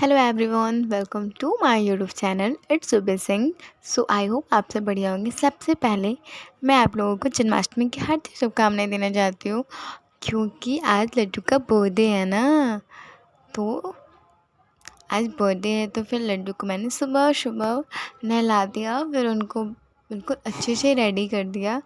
Hello everyone, welcome to my YouTube channel. It's Subah Singh. So I hope आप सब बढ़िया होंगे। सबसे पहले मैं आप लोगों को जन्माष्टमी की हार्दिक शुभकामनाएं देना चाहती हूँ, क्योंकि आज लड्डू का बर्थडे है ना। तो आज बर्थडे है तो फिर लड्डू को मैंने सुबह सुबह नहला दिया, फिर उनको बिल्कुल अच्छे से रेडी कर दिया,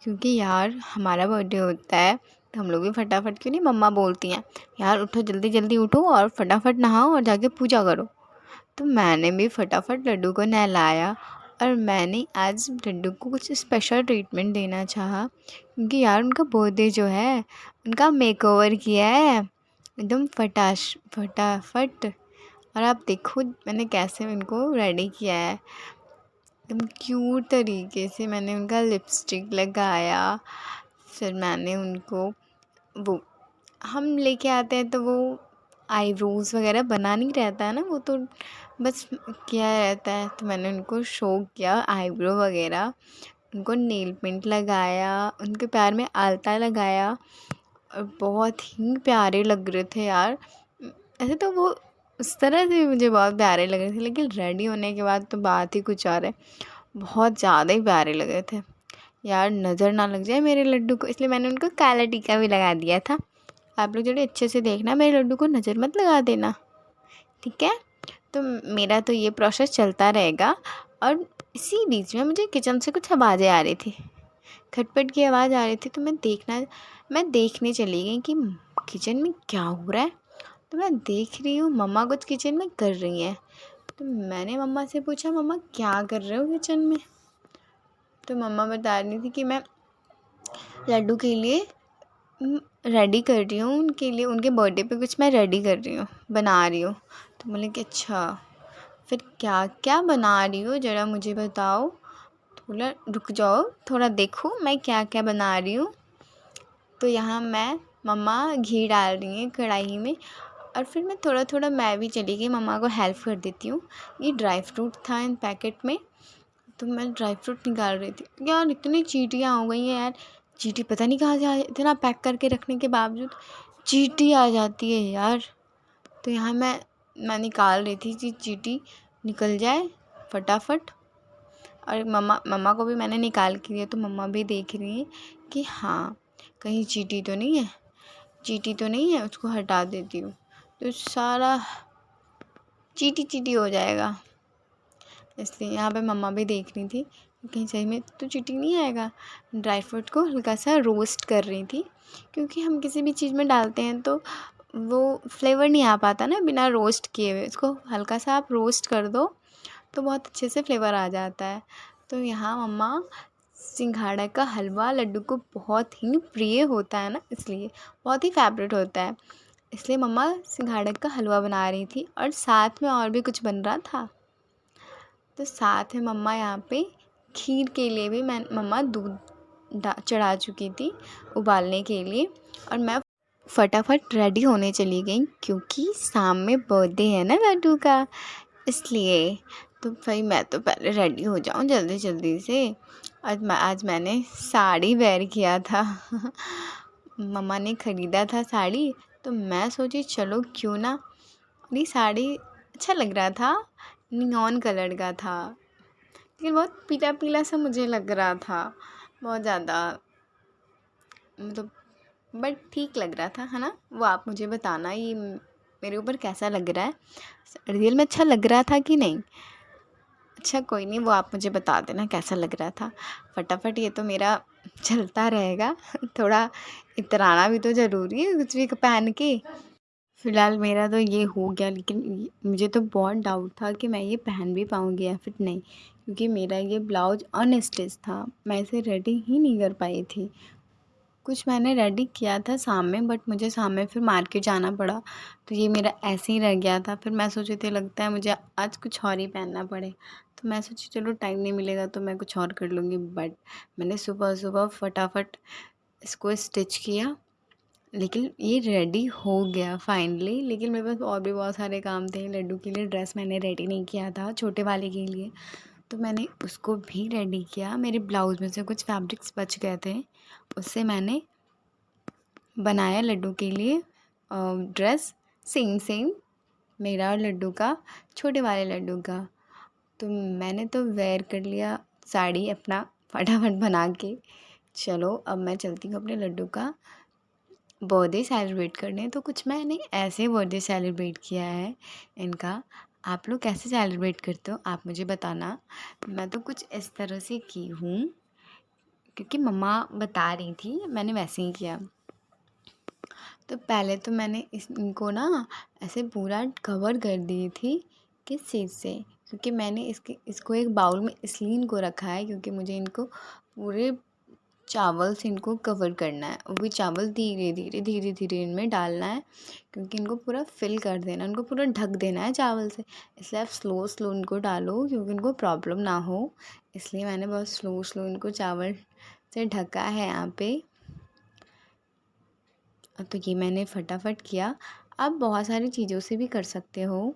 क्योंकि यार हमारा बर्थडे होता है तो हम लोग भी फटाफट क्यों नहीं, मम्मा बोलती हैं यार उठो जल्दी जल्दी उठो और फटाफट नहाओ और जाके पूजा करो। तो मैंने भी फटाफट लड्डू को नहलाया और मैंने आज लड्डू को कुछ स्पेशल ट्रीटमेंट देना चाहा, क्योंकि यार उनका बर्थडे जो है उनका मेकओवर किया है एकदम फटाफट। और आप देखो मैंने कैसे उनको रेडी किया है, एकदम क्यूट तरीके से मैंने उनका लिपस्टिक लगाया। फिर मैंने उनको वो हम लेके आते हैं तो वो आईब्रोज़ वगैरह बना नहीं रहता है ना, वो तो बस किया रहता है। तो मैंने उनको शो किया आईब्रो वगैरह, उनको नेल पेंट लगाया, उनके पैर में आलता लगाया और बहुत ही प्यारे लग रहे थे यार। ऐसे तो वो उस तरह से भी मुझे बहुत प्यारे लग रहे थे, लेकिन रेडी होने के बाद तो बात ही कुछ और है। बहुत ज़्यादा ही प्यारे लग रहे थे यार, नज़र ना लग जाए मेरे लड्डू को, इसलिए मैंने उनको काला टीका भी लगा दिया था। आप लोग थोड़ी अच्छे से देखना, मेरे लड्डू को नज़र मत लगा देना, ठीक है। तो मेरा तो ये प्रोसेस चलता रहेगा। और इसी बीच में मुझे किचन से कुछ आवाज़ें आ रही थी, खटपट की आवाज़ आ रही थी, तो मैं देखने चली गई कि किचन में क्या हो रहा है। तो मैं देख रही हूँ मम्मा कुछ किचन में कर रही हैं। तो मैंने मम्मा से पूछा, मम्मा क्या कर रहे हो किचन में। तो मम्मा बता रही थी कि मैं लड्डू के लिए रेडी कर रही हूँ, उनके लिए उनके बर्थडे पे कुछ मैं रेडी कर रही हूँ, बना रही हूँ। तो बोले कि अच्छा, फिर क्या क्या बना रही हो ज़रा मुझे बताओ। तो बोला रुक जाओ थोड़ा देखो मैं क्या क्या बना रही हूँ। तो यहाँ मम्मा घी डाल रही हैं कढ़ाई में, और फिर मैं थोड़ा थोड़ा मैं भी चली गई मम्मा को हेल्प कर देती हूँ। ये ड्राई फ्रूट था इन पैकेट में, तो मैं ड्राई फ्रूट निकाल रही थी। यार इतनी चींटियाँ हो गई हैं यार, चींटी पता नहीं कहाँ से इतना पैक करके रखने के बावजूद चींटी आ जाती है यार। तो यहाँ मैं निकाल रही थी कि चींटी निकल जाए फटाफट। और मम्मा को भी मैंने निकाल के दिया, तो मम्मा भी देख रही हैं कि हाँ कहीं चींटी तो नहीं है, उसको हटा देती हूँ तो सारा चींटी चींटी हो जाएगा। इसलिए यहाँ पे मम्मा भी देख रही थी कि कहीं सही में तो चींटी नहीं आएगा। ड्राई फ्रूट को हल्का सा रोस्ट कर रही थी, क्योंकि हम किसी भी चीज़ में डालते हैं तो वो फ्लेवर नहीं आ पाता ना बिना रोस्ट किए हुए। उसको हल्का सा आप रोस्ट कर दो तो बहुत अच्छे से फ्लेवर आ जाता है। तो यहाँ मम्मा सिंघाड़ा का हलवा लड्डू को बहुत ही प्रिय होता है ना, इसलिए बहुत ही फेवरेट होता है, इसलिए मम्मा सिंघाड़ा का हलवा बना रही थी। और साथ में और भी कुछ बन रहा था। तो साथ में मम्मा यहाँ पे खीर के लिए भी मम्मा दूध चढ़ा चुकी थी उबालने के लिए, और मैं फटाफट रेडी होने चली गई, क्योंकि शाम में बर्थडे है ना लड्डू का, इसलिए। तो भाई मैं तो पहले रेडी हो जाऊँ जल्दी जल्दी से। आज मैंने साड़ी वेयर किया था मम्मा ने ख़रीदा था साड़ी, तो मैं सोची चलो क्यों ना, नहीं साड़ी अच्छा लग रहा था, नियॉन कलर का था, लेकिन बहुत पीला पीला सा मुझे लग रहा था, बहुत ज़्यादा मतलब, बट ठीक लग रहा था, है ना। वो आप मुझे बताना ये मेरे ऊपर कैसा लग रहा है, रियल में अच्छा लग रहा था कि नहीं। अच्छा कोई नहीं, वो आप मुझे बता देना कैसा लग रहा था। फटाफट ये तो मेरा चलता रहेगा थोड़ा इतराना भी तो ज़रूरी है कुछ भी पहन के। फ़िलहाल मेरा तो ये हो गया, लेकिन मुझे तो बहुत डाउट था कि मैं ये पहन भी पाऊँगी या फिर नहीं, क्योंकि मेरा ये ब्लाउज अनस्टिच था, मैं इसे रेडी ही नहीं कर पाई थी। कुछ मैंने रेडी किया था शाम में, बट मुझे शाम में फिर मार्केट जाना पड़ा, तो ये मेरा ऐसे ही रह गया था। फिर मैं सोची थी लगता है मुझे आज कुछ और ही पहनना पड़े, तो मैं सोची चलो टाइम नहीं मिलेगा तो मैं कुछ और कर लूँगी। बट मैंने सुबह सुबह फटाफट इसको स्टिच किया, लेकिन ये रेडी हो गया फाइनली। लेकिन मेरे पास और भी बहुत सारे काम थे। लड्डू के लिए ड्रेस मैंने रेडी नहीं किया था छोटे वाले के लिए, तो मैंने उसको भी रेडी किया। मेरे ब्लाउज़ में से कुछ फैब्रिक्स बच गए थे, उससे मैंने बनाया लड्डू के लिए ड्रेस सेम सेम मेरा और लड्डू का, छोटे वाले लड्डू का। तो मैंने तो वेयर कर लिया साड़ी अपना फटाफट बना के। चलो अब मैं चलती हूँ अपने लड्डू का बर्थडे सेलिब्रेट करने। तो कुछ मैंने ऐसे बर्थडे सेलिब्रेट किया है इनका। आप लोग कैसे सेलिब्रेट करते हो आप मुझे बताना। मैं तो कुछ इस तरह से की हूँ क्योंकि मम्मा बता रही थी, मैंने वैसे ही किया। तो पहले तो मैंने इनको ना ऐसे पूरा कवर कर दी थी। किस चीज़ से? क्योंकि मैंने इसको एक बाउल में इसलिए इनको रखा है क्योंकि मुझे इनको पूरे चावल से इनको कवर करना है। वो भी चावल धीरे धीरे धीरे धीरे इनमें डालना है क्योंकि इनको पूरा फिल कर देना है, इनको पूरा ढक देना है चावल से। इसलिए आप स्लो स्लो इनको डालो क्योंकि इनको प्रॉब्लम ना हो, इसलिए मैंने बहुत स्लो स्लो इनको चावल से ढका है यहाँ पे। तो ये मैंने फटाफट किया। आप बहुत सारी चीज़ों से भी कर सकते हो,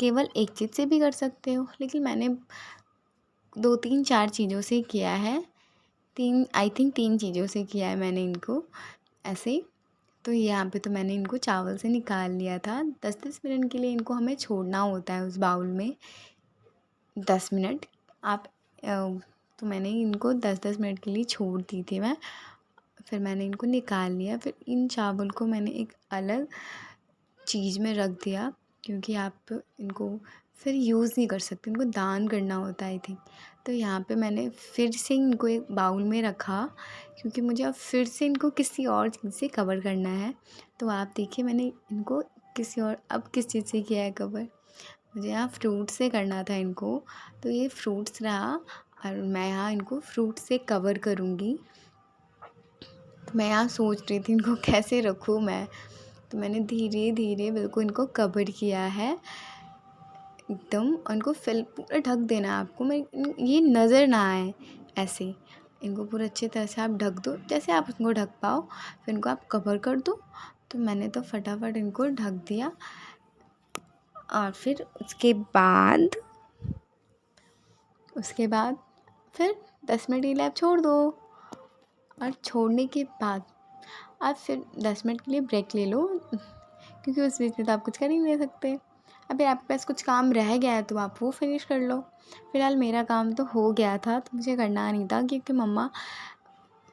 केवल एक चीज़ से भी कर सकते हो, लेकिन मैंने 2 3 4 चीज़ों से किया है। आई थिंक 3 चीज़ों से किया है मैंने इनको ऐसे। तो यहाँ पे तो मैंने इनको चावल से निकाल लिया था। 10-10 मिनट के लिए इनको हमें छोड़ना होता है उस बाउल में, 10 मिनट। आप तो मैंने इनको 10-10 मिनट के लिए छोड़ दी थी मैं। फिर मैंने इनको निकाल लिया। फिर इन चावल को मैंने एक अलग चीज़ में रख दिया क्योंकि आप इनको फिर यूज़ नहीं कर सकते, इनको दान करना होता है आई थिंक। तो यहाँ पे मैंने फिर से इनको एक बाउल में रखा क्योंकि मुझे अब फिर से इनको किसी और चीज़ से कवर करना है। तो आप देखिए मैंने इनको किसी और अब किस चीज़ से किया है कवर। मुझे यहाँ फ्रूट से करना था इनको, तो ये फ्रूट्स रहा और मैं यहाँ इनको फ्रूट से कवर करूँगी। तो मैं यहाँ सोच रही थी इनको कैसे रखूँ मैं। तो मैंने धीरे धीरे बिल्कुल इनको कवर किया है एकदम, और इनको फिल पूरा ढक देना है आपको। मैं ये नज़र ना आए ऐसे, इनको पूरा अच्छी तरह से आप ढक दो जैसे आप उनको ढक पाओ। फिर इनको आप कवर कर दो। तो मैंने तो फटाफट इनको ढक दिया और फिर उसके बाद फिर 10 मिनट के लिए आप छोड़ दो। और छोड़ने के बाद आप फिर 10 मिनट के लिए ब्रेक ले लो क्योंकि उस बीच में तो आप कुछ कर ही नहीं सकते। अभी आपके पास कुछ काम रह गया है तो आप वो फिनिश कर लो। फ़िलहाल मेरा काम तो हो गया था, तो मुझे करना नहीं था क्योंकि मम्मा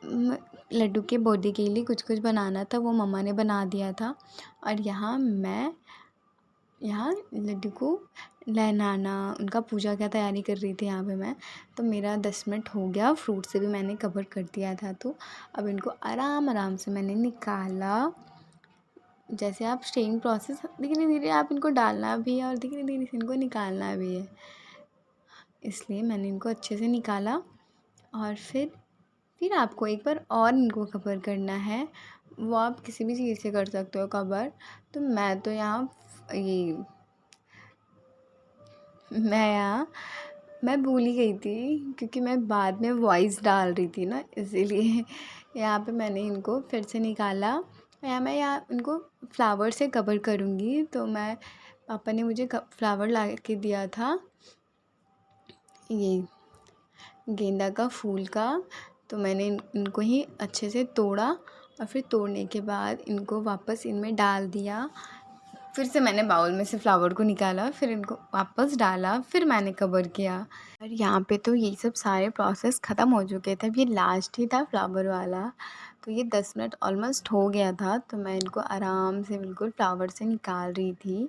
लड्डू के बर्थडे के लिए कुछ कुछ बनाना था, वो मम्मा ने बना दिया था। और यहाँ लड्डू को नहलाना, उनका पूजा का तैयारी कर रही थी यहाँ पे मैं। तो मेरा 10 मिनट हो गया, फ्रूट से भी मैंने कवर कर दिया था। तो अब इनको आराम आराम से मैंने निकाला। जैसे आप स्टेइंग प्रोसेस धीरे धीरे आप इनको डालना भी है और धीरे धीरे से इनको निकालना भी है, इसलिए मैंने इनको अच्छे से निकाला। और फिर आपको एक बार और इनको कवर करना है। वो आप किसी भी चीज़ से कर सकते हो कवर। तो मैं तो यहाँ ये मैं यहाँ मैं भूल ही गई थी क्योंकि मैं बाद में वॉइस डाल रही थी ना, इसीलिए यहाँ पे मैंने इनको फिर से निकाला। मैं यहाँ इनको फ्लावर से कवर करूँगी। तो मैं पापा ने मुझे फ्लावर ला के दिया था, ये गेंदा का फूल का। तो मैंने इनको ही अच्छे से तोड़ा और फिर तोड़ने के बाद इनको वापस इनमें डाल दिया। फिर से मैंने बाउल में से फ्लावर को निकाला, फिर इनको वापस डाला, फिर मैंने कवर किया। और यहाँ पे तो ये सब सारे प्रोसेस ख़त्म हो चुके थे। अब ये लास्ट ही था फ्लावर वाला। तो ये 10 मिनट ऑलमोस्ट हो गया था। तो मैं इनको आराम से बिल्कुल फ्लावर से निकाल रही थी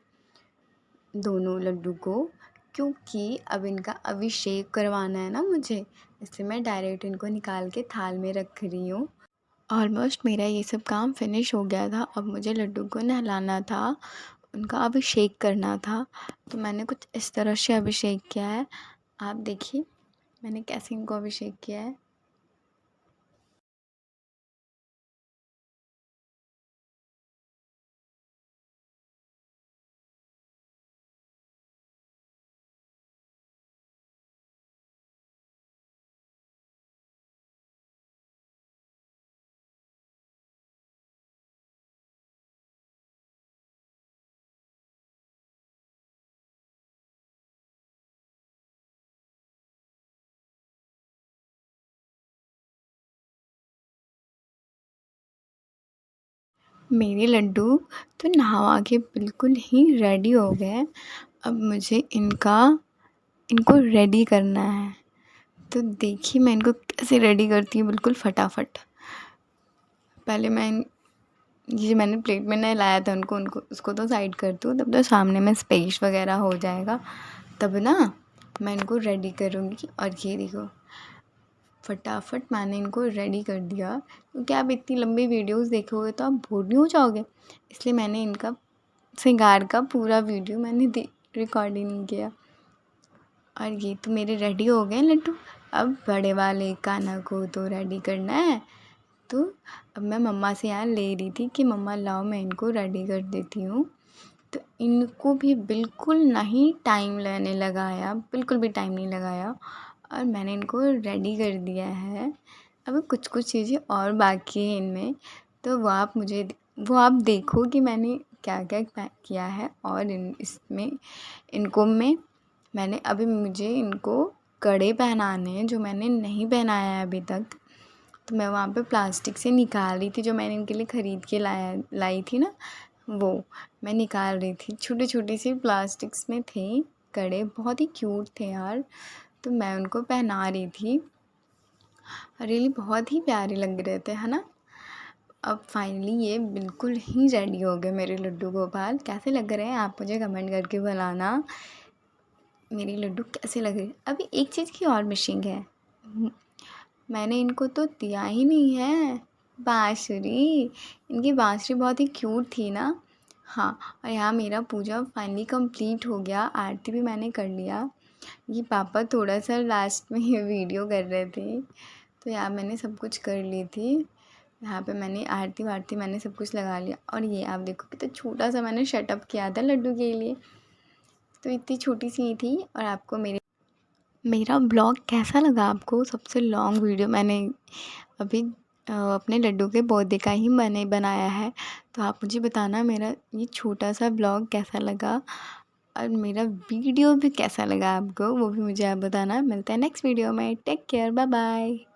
दोनों लड्डू को, क्योंकि अब इनका अभिषेक करवाना है ना मुझे, इसलिए मैं डायरेक्ट इनको निकाल के थाल में रख रही हूँ। ऑलमोस्ट मेरा ये सब काम फिनिश हो गया था। अब मुझे लड्डू को नहलाना था, उनका अभिषेक करना था। तो मैंने कुछ इस तरह से अभिषेक किया है, आप देखिए मैंने कैसे इनको अभिषेक किया है। मेरे लड्डू तो नहा के बिल्कुल ही रेडी हो गए। अब मुझे इनको रेडी करना है। तो देखिए मैं इनको कैसे रेडी करती हूँ बिल्कुल फटाफट। पहले ये जो मैंने प्लेट में नहीं लाया था उनको उसको तो साइड करती हूँ, तब तो सामने में स्पेस वगैरह हो जाएगा, तब ना मैं इनको रेडी करूँगी। और ये देखो फटाफट मैंने इनको रेडी कर दिया, क्योंकि आप इतनी लंबी वीडियोस देखोगे तो आप बोर नहीं हो जाओगे, इसलिए मैंने इनका श्रृंगार का पूरा वीडियो मैंने रिकॉर्ड ही नहीं किया। और ये तो मेरे रेडी हो गए लड्डू। अब बड़े वाले कान्हा को तो रेडी करना है। तो अब मैं मम्मा से यहाँ ले रही थी कि मम्मा लाओ मैं इनको रेडी कर देती हूँ। तो इनको भी बिल्कुल नहीं टाइम लेने लगाया, बिल्कुल भी टाइम नहीं लगाया, और मैंने इनको रेडी कर दिया है। अभी कुछ कुछ चीज़ें और बाकी हैं इनमें, तो वो आप देखो कि मैंने क्या क्या किया है। और इसमें मैंने अभी मुझे इनको कड़े पहनाने हैं जो मैंने नहीं पहनाया है अभी तक। तो मैं वहाँ पे प्लास्टिक से निकाल रही थी, जो मैंने इनके लिए ख़रीद के लाई थी ना, वो मैं निकाल रही थी। छोटी छोटी सी प्लास्टिक्स में थे कड़े, बहुत ही क्यूट थे यार। तो मैं उनको पहना रही थी, रियली बहुत ही प्यारे लग रहे थे, है ना। अब फाइनली ये बिल्कुल ही रेडी हो गए मेरे लड्डू गोपाल। कैसे लग रहे हैं आप मुझे कमेंट करके बताना, मेरे लड्डू कैसे लग रहे हैं। अभी एक चीज़ की और मिसिंग है, मैंने इनको तो दिया ही नहीं है बाँसुरी। इनकी बाँसुरी बहुत ही क्यूट थी ना। हाँ, और यहाँ मेरा पूजा फाइनली कंप्लीट हो गया, आरती भी मैंने कर लिया। ये पापा थोड़ा सा लास्ट में ये वीडियो कर रहे थे, तो यहाँ मैंने सब कुछ कर ली थी। यहाँ पे मैंने आरती वारती मैंने सब कुछ लगा लिया। और ये आप देखो कितना छोटा सा मैंने सेटअप किया था लड्डू के लिए, तो इतनी छोटी सी ही थी। और आपको मेरा ब्लॉग कैसा लगा आपको? सबसे लॉन्ग वीडियो मैंने अभी अपने लड्डू के बर्थडे का ही मैंने बनाया है। तो आप मुझे बताना मेरा ये छोटा सा ब्लॉग कैसा लगा, और मेरा वीडियो भी कैसा लगा आपको, वो भी मुझे आप बताना। मिलते हैं नेक्स्ट वीडियो में। Take care, bye bye.